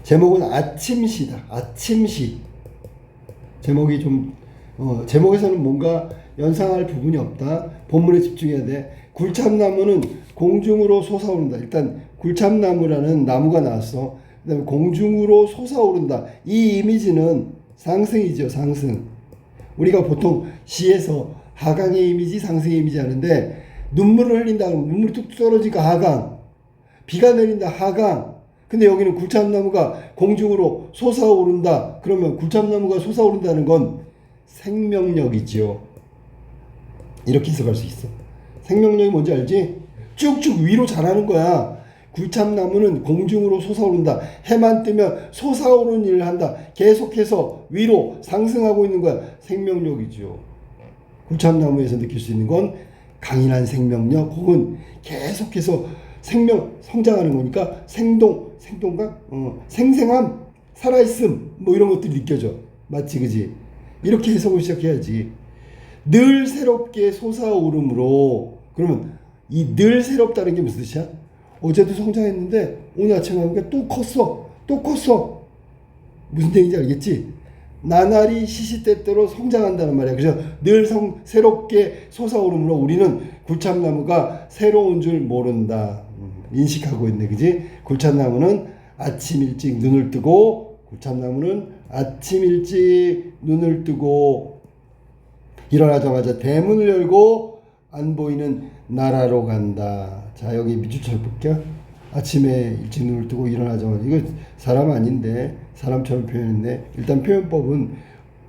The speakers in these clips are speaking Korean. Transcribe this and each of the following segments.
제목은 아침시다. 아침시. 제목이 좀 제목에서는 뭔가 연상할 부분이 없다. 본문에 집중해야 돼. 굴참나무는 공중으로 솟아오른다. 일단 굴참나무라는 나무가 나왔어. 그다음에 공중으로 솟아오른다. 이 이미지는 상승이죠. 상승. 우리가 보통 시에서 하강의 이미지, 상승의 이미지 하는데, 눈물을 흘린다 그러면 눈물이 뚝뚝 떨어지니까 하강, 비가 내린다 하강. 근데 여기는 굴참나무가 공중으로 솟아오른다. 그러면 굴참나무가 솟아오른다는 건 생명력이지요. 이렇게 해석할 수 있어. 생명력이 뭔지 알지? 쭉쭉 위로 자라는 거야. 굴참나무는 공중으로 솟아오른다. 해만 뜨면 솟아오르는 일을 한다. 계속해서 위로 상승하고 있는 거야. 생명력이죠. 굴참나무에서 느낄 수 있는 건 강인한 생명력, 혹은 계속해서 성장하는 거니까 생동감, 생생함, 살아있음, 뭐 이런 것들이 느껴져. 맞지, 그지? 이렇게 해석을 시작해야지. 늘 새롭게 솟아오르므로. 그러면 이 늘 새롭다는 게 무슨 뜻이야? 어제도 성장했는데 오늘 아침에 하니까 또 컸어. 무슨 얘기인지 알겠지? 나날이 시시때때로 성장한다는 말이야. 그래서 늘 새롭게 솟아오르므로 우리는 굴참나무가 새로운 줄 모른다. 인식하고 있네, 그지? 굴참나무는 아침 일찍 눈을 뜨고, 일어나자마자 대문을 열고 안 보이는 나라로 간다. 자, 여기 밑줄을 볼게요. 아침에 일찍 눈을 뜨고 일어나자마자, 이거 사람 아닌데 사람처럼 표현했네. 일단 표현법은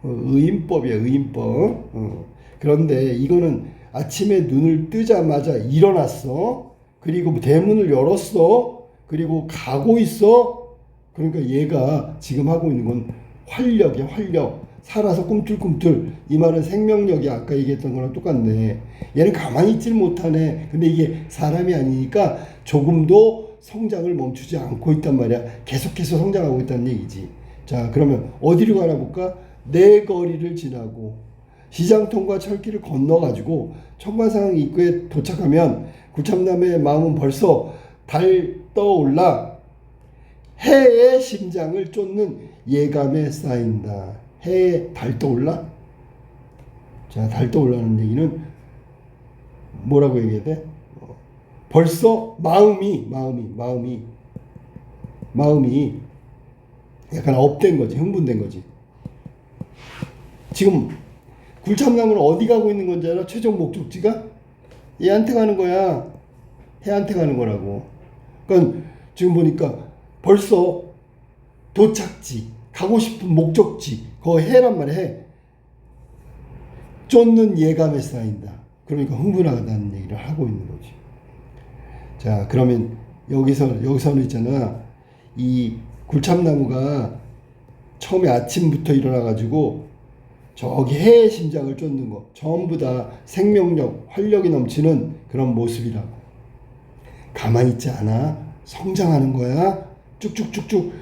의인법이야. 의인법. 그런데 이거는 아침에 눈을 뜨자마자 일어났어. 그리고 대문을 열었어. 그리고 가고 있어. 그러니까 얘가 지금 하고 있는 건 활력이야. 활력. 살아서 꿈틀꿈틀. 이 말은 생명력이 아까 얘기했던 거랑 똑같네. 얘는 가만히 있질 못하네. 근데 이게 사람이 아니니까 조금도 성장을 멈추지 않고 있단 말이야. 계속해서 성장하고 있다는 얘기지. 자, 그러면 어디로 가나 볼까? 내 거리를 지나고 시장통과 철길을 건너가지고 청관상 입구에 도착하면 굴참나무의 마음은 벌써 달 떠올라 해의 심장을 쫓는 예감에 쌓인다. 해에 달 떠올라? 자, 달 떠올라는 얘기는 뭐라고 얘기해야 돼? 벌써 마음이 약간 업된 거지. 흥분된 거지. 지금 굴참나무는 어디 가고 있는 건지 알아? 최종 목적지가 얘한테 가는 거야. 해한테 가는 거라고. 그러니까 지금 보니까 벌써 도착지, 가고 싶은 목적지, 그거 해란 말이야. 해. 쫓는 예감에 쌓인다. 그러니까 흥분하다는 얘기를 하고 있는 거지. 자, 그러면 여기서는 있잖아. 이 굴참나무가 처음에 아침부터 일어나가지고 저기 해의 심장을 쫓는 거, 전부 다 생명력, 활력이 넘치는 그런 모습이라고. 가만히 있지 않아. 성장하는 거야. 쭉쭉쭉쭉.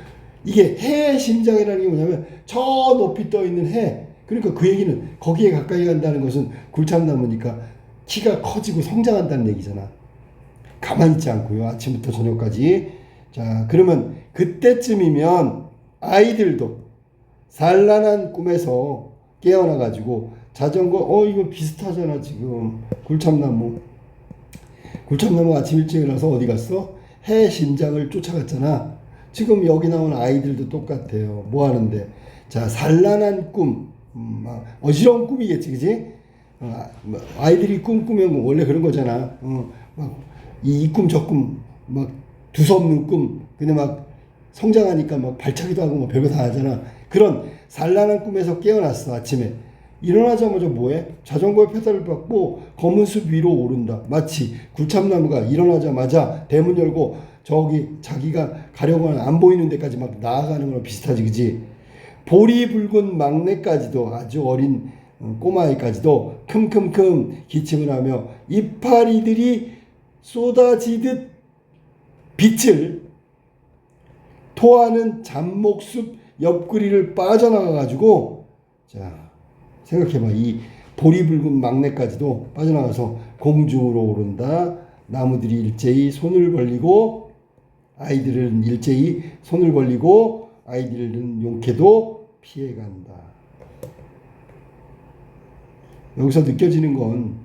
이게 해의 심장이라는 게 뭐냐면 저 높이 떠 있는 해. 그러니까 그 얘기는 거기에 가까이 간다는 것은 굴참나무니까 키가 커지고 성장한다는 얘기잖아. 가만히 있지 않고요. 아침부터 저녁까지. 자, 그러면 그때쯤이면 아이들도 산란한 꿈에서 깨어나가지고 자전거, 이거 비슷하잖아. 지금 굴참나무 아침 일찍 일어나서 어디 갔어? 해 심장을 쫓아갔잖아. 지금 여기 나온 아이들도 똑같아요. 뭐 하는데? 자, 산란한 꿈, 어지러운 꿈이겠지, 그지? 아이들이 꿈꾸면 원래 그런 거잖아. 이 꿈, 저 꿈, 막 두서없는 꿈. 근데 막 성장하니까 막 발차기도 하고 뭐 별거 다 하잖아. 그런 산란한 꿈에서 깨어났어. 아침에 일어나자마자 뭐해? 자전거에 페달을 밟고 검은 숲 위로 오른다. 마치 굴참나무가 일어나자마자 대문 열고 저기 자기가 가려고 하는 안 보이는 데까지 막 나아가는 거랑 비슷하지, 그지? 볼이 붉은 막내까지도, 아주 어린 꼬마아이까지도 큼큼큼 기침을 하며 이파리들이 쏟아지듯 빛을 토하는 잡목숲 옆구리를 빠져나가가지고, 자, 생각해봐. 이 볼이 붉은 막내까지도 빠져나가서 공중으로 오른다. 나무들이 일제히 손을 벌리고, 아이들은 일제히 손을 벌리고 아이들은 용케도 피해간다. 여기서 느껴지는 건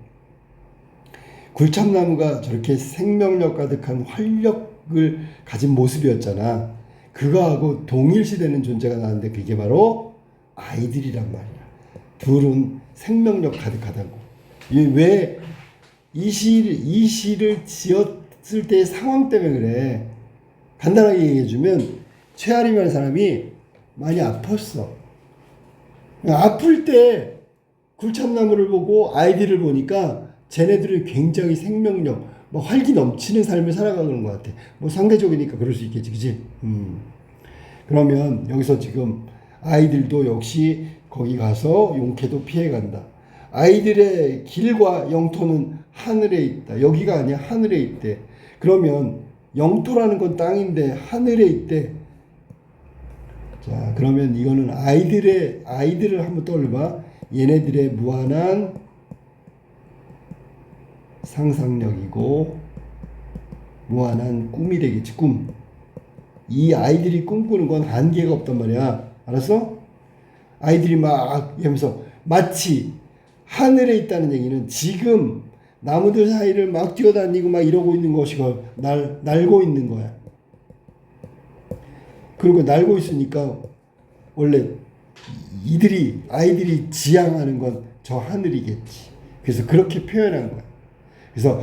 굴참나무가 저렇게 생명력 가득한 활력을 가진 모습이었잖아. 그거하고 동일시되는 존재가 나왔는데 그게 바로 아이들이란 말이야. 둘은 생명력 가득하다고. 왜 이 시를 지었을 때의 상황 때문에 그래. 간단하게 얘기해주면 최아림이라는 사람이 많이 아팠어. 아플 때 굴참나무를 보고 아이들을 보니까 쟤네들은 굉장히 생명력, 뭐 활기 넘치는 삶을 살아가는 것 같아. 뭐 상대적이니까 그럴 수 있겠지, 그지? 그러면 여기서 지금 아이들도 역시 거기 가서 용케도 피해간다. 아이들의 길과 영토는 하늘에 있다. 여기가 아니야, 하늘에 있대. 그러면 영토라는 건 땅인데 하늘에 있대. 자, 그러면 이거는 아이들을 한번 떠올려봐. 얘네들의 무한한 상상력이고 무한한 꿈이 되겠지. 꿈. 이 아이들이 꿈꾸는 건 한계가 없단 말이야. 알았어? 아이들이 막 이러면서 마치 하늘에 있다는 얘기는 지금 나무들 사이를 막 뛰어다니고 막 이러고 있는 것이고 날고 있는 거야. 그리고 날고 있으니까 원래 아이들이 지향하는 건 저 하늘이겠지. 그래서 그렇게 표현한 거야. 그래서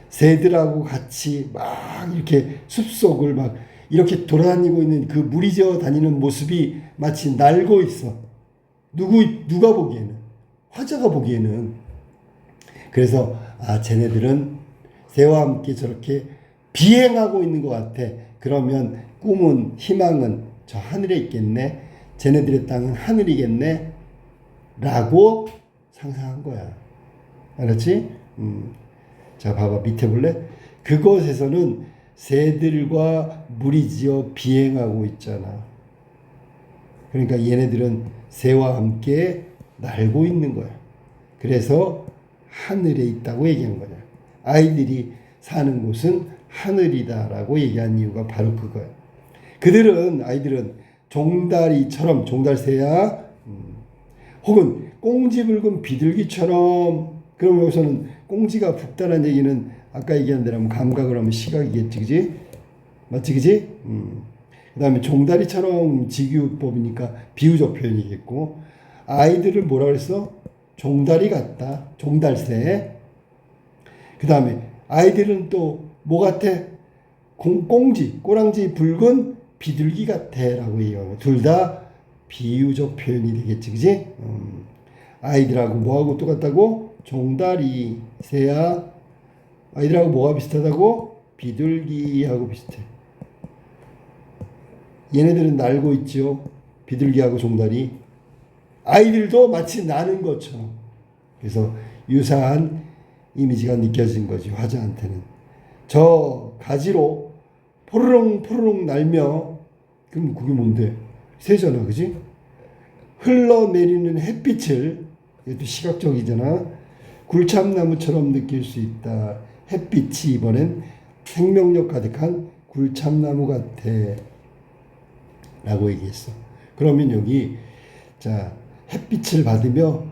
새들하고 같이 막 이렇게 숲속을 막 이렇게 돌아다니고 있는 그 무리지어 다니는 모습이 마치 날고 있어. 누가 보기에는, 화자가 보기에는. 그래서 쟤네들은 새와 함께 저렇게 비행하고 있는 것 같아. 그러면 꿈은, 희망은 저 하늘에 있겠네. 쟤네들의 땅은 하늘이겠네. 라고 상상한 거야. 알았지? 자, 봐봐. 밑에 볼래? 그곳에서는 새들과 무리지어 비행하고 있잖아. 그러니까 얘네들은 새와 함께 날고 있는 거야. 그래서 하늘에 있다고 얘기한 거야. 아이들이 사는 곳은 하늘이다라고 얘기한 이유가 바로 그거야. 아이들은 종다리처럼, 종달새야, 혹은 꽁지 붉은 비둘기처럼. 그럼 여기서는 꽁지가 붉다는 얘기는 아까 얘기한 대로 감각을 하면 시각이겠지, 그지? 맞지, 그지? 그 다음에 종다리처럼 직유법이니까 비유적 표현이겠고, 아이들을 뭐라 그랬어? 종다리 같다. 종달새. 그 다음에 아이들은 또 뭐 같아? 꽁지, 꼬랑지 붉은 비둘기 같아 라고 얘기하고, 둘 다 비유적 표현이 되겠지, 그지? 아이들하고 뭐하고 똑같다고? 종다리 새야. 아이들하고 뭐가 비슷하다고? 비둘기하고 비슷해. 얘네들은 날고 있죠. 비둘기하고 종다리. 아이들도 마치 나는 것처럼. 그래서 유사한 이미지가 느껴진 거지, 화자한테는. 저 가지로 포르릉 포르릉 날며, 그럼 그게 뭔데? 새잖아, 그지? 흘러내리는 햇빛을, 이것도 시각적이잖아. 굴참나무처럼 느낄 수 있다. 햇빛이 이번엔 생명력 가득한 굴참나무 같아 라고 얘기했어. 그러면 여기 자, 햇빛을 받으며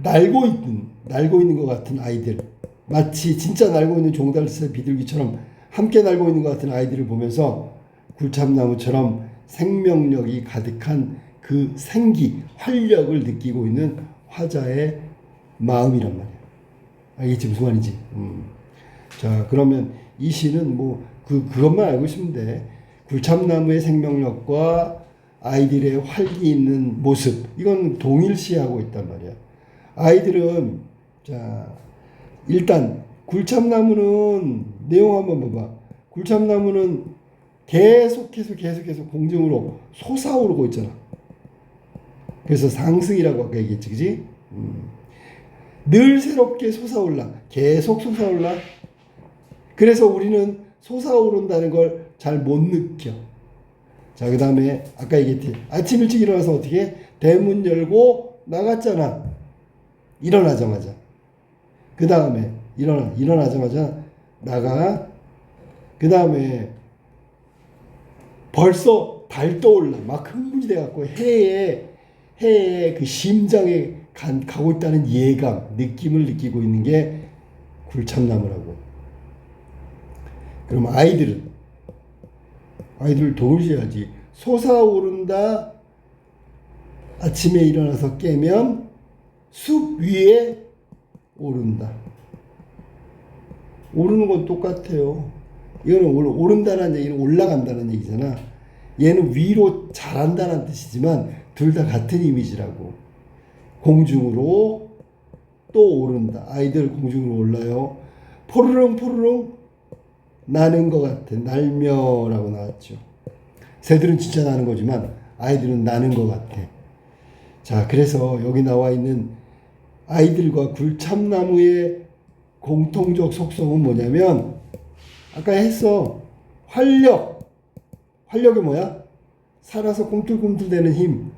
날고 있는 것 같은 아이들, 마치 진짜 날고 있는 종달새 비둘기처럼 함께 날고 있는 것 같은 아이들을 보면서 굴참나무처럼 생명력이 가득한 그 생기, 활력을 느끼고 있는 화자의 마음이란 말이야. 알겠지? 무슨 말인지. 자, 그러면 이 시는 그것만 알고 있으면 돼. 굴참나무의 생명력과 아이들의 활기 있는 모습, 이건 동일시하고 있단 말이야. 아이들은, 자, 일단 굴참나무는 내용 한번 봐봐. 굴참나무는 계속해서 공중으로 솟아오르고 있잖아. 그래서 상승이라고 아까 얘기했지, 그지? 늘 새롭게 솟아올라. 계속 솟아올라. 그래서 우리는 솟아오른다는 걸 잘 못 느껴. 자, 그 다음에 아까 얘기했지. 아침 일찍 일어나서 어떻게 해? 대문 열고 나갔잖아. 일어나자마자. 그 다음에 일어나자마자 나가. 그 다음에 벌써 달떠올라 막 흥분이 돼갖고 해에 그 심장에 가고 있다는 예감, 느낌을 느끼고 있는 게 굴참나무라고. 그럼 아이들을 동시해야지. 솟아오른다. 아침에 일어나서 깨면 숲 위에 오른다. 오르는 건 똑같아요. 이거는 오른다는 얘기는 올라간다는 얘기잖아. 얘는 위로 자란다는 뜻이지만 둘 다 같은 이미지라고. 공중으로 또 오른다. 아이들 공중으로 올라요. 포르릉 포르릉 나는 것 같아. 날며라고 나왔죠. 새들은 진짜 나는 거지만 아이들은 나는 것 같아. 자, 그래서 여기 나와 있는 아이들과 굴참나무의 공통적 속성은 뭐냐면 아까 했어. 활력이 뭐야? 살아서 꿈틀꿈틀대는 힘.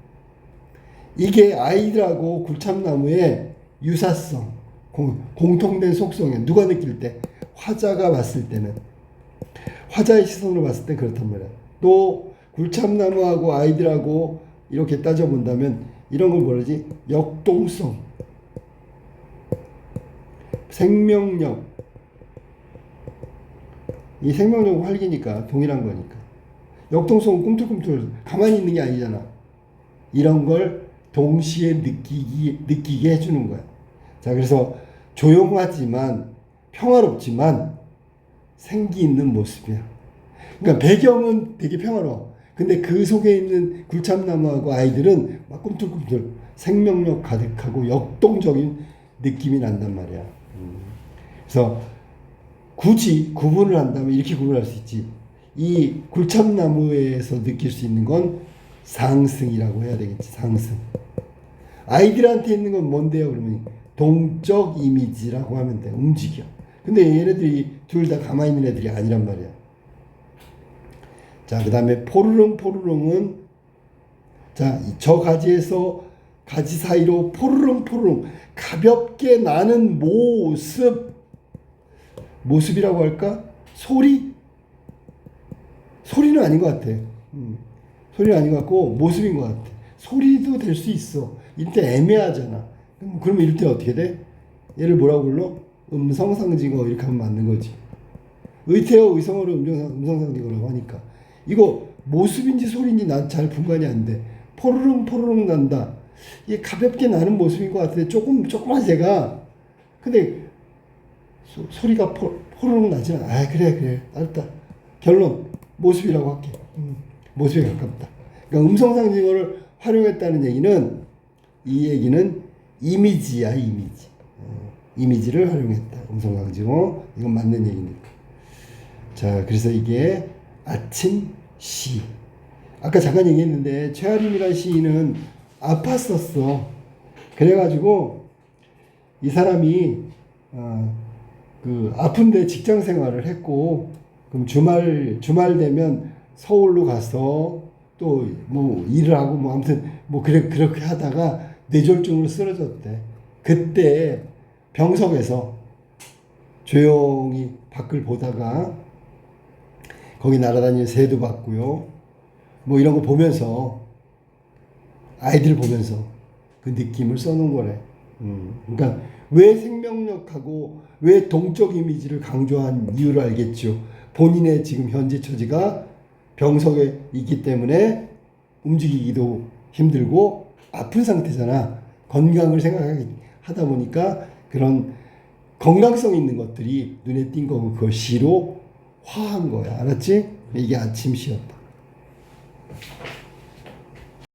이게 아이들하고 굴참나무의 유사성, 공통된 속성이야. 누가 느낄 때? 화자가 봤을 때는. 화자의 시선으로 봤을 때 그렇단 말이야. 또 굴참나무하고 아이들하고 이렇게 따져본다면 이런 걸 뭐라지? 역동성, 생명력. 이 생명력은 활기니까 동일한 거니까. 역동성은 꿈틀꿈틀 가만히 있는 게 아니잖아. 이런 걸 동시에 느끼게 해주는 거야. 자, 그래서 조용하지만 평화롭지만 생기 있는 모습이야. 그러니까 배경은 되게 평화로워. 근데 그 속에 있는 굴참나무하고 아이들은 막 꿈틀꿈틀 생명력 가득하고 역동적인 느낌이 난단 말이야. 그래서 굳이 구분을 한다면 이렇게 구분할 수 있지. 이 굴참나무에서 느낄 수 있는 건 상승이라고 해야 되겠지. 상승. 아이들한테 있는 건 뭔데요? 그러면 동적 이미지라고 하면 돼. 움직여. 근데 얘네들이 둘 다 가만히 있는 애들이 아니란 말이야. 자, 그 다음에 포르릉은 자, 저 가지에서 가지 사이로 포르릉 가볍게 나는 모습이라고 할까? 소리는 아닌 것 같아. 소리는 아닌 것 같고 모습인 것 같아. 소리도 될 수 있어. 이때 애매하잖아. 그러면 이럴 때 어떻게 돼? 얘를 뭐라고 불러? 음성상징어 이렇게 하면 맞는 거지. 의태어 의성어를 음성상징어라고 하니까 이거 모습인지 소리인지 난 잘 분간이 안 돼. 포르릉 난다. 이게 가볍게 나는 모습인 것 같은데 조그만 새가 근데 소리가 포르릉 나지 않아. 아, 그래 알았다. 결론 모습이라고 할게. 모습에 가깝다. 그러니까 음성상징어를 활용했다는 얘기는 이 얘기는 이미지야. 이미지를 활용했다. 음성상징어 이건 맞는 얘기니까. 자, 그래서 이게 아침 시. 아까 잠깐 얘기했는데 최아림이라는 시인은 아팠었어. 그래가지고 이 사람이 그 아픈데 직장 생활을 했고 그럼 주말 되면 서울로 가서 또 뭐 일을 하고 뭐 아무튼 뭐 그렇게 하다가 뇌졸중으로 쓰러졌대. 그때 병석에서 조용히 밖을 보다가 거기 날아다니는 새도 봤고요. 뭐 이런 거 보면서 아이들 보면서 그 느낌을 써놓은 거래. 그러니까 왜 생명력하고 왜 동적 이미지를 강조한 이유를 알겠죠. 본인의 지금 현재 처지가 병석에 있기 때문에 움직이기도 힘들고 아픈 상태잖아. 건강을 생각하다 보니까 그런 건강성 있는 것들이 눈에 띈 거고 그걸 시로 화한 거야. 알았지? 이게 아침 시였다.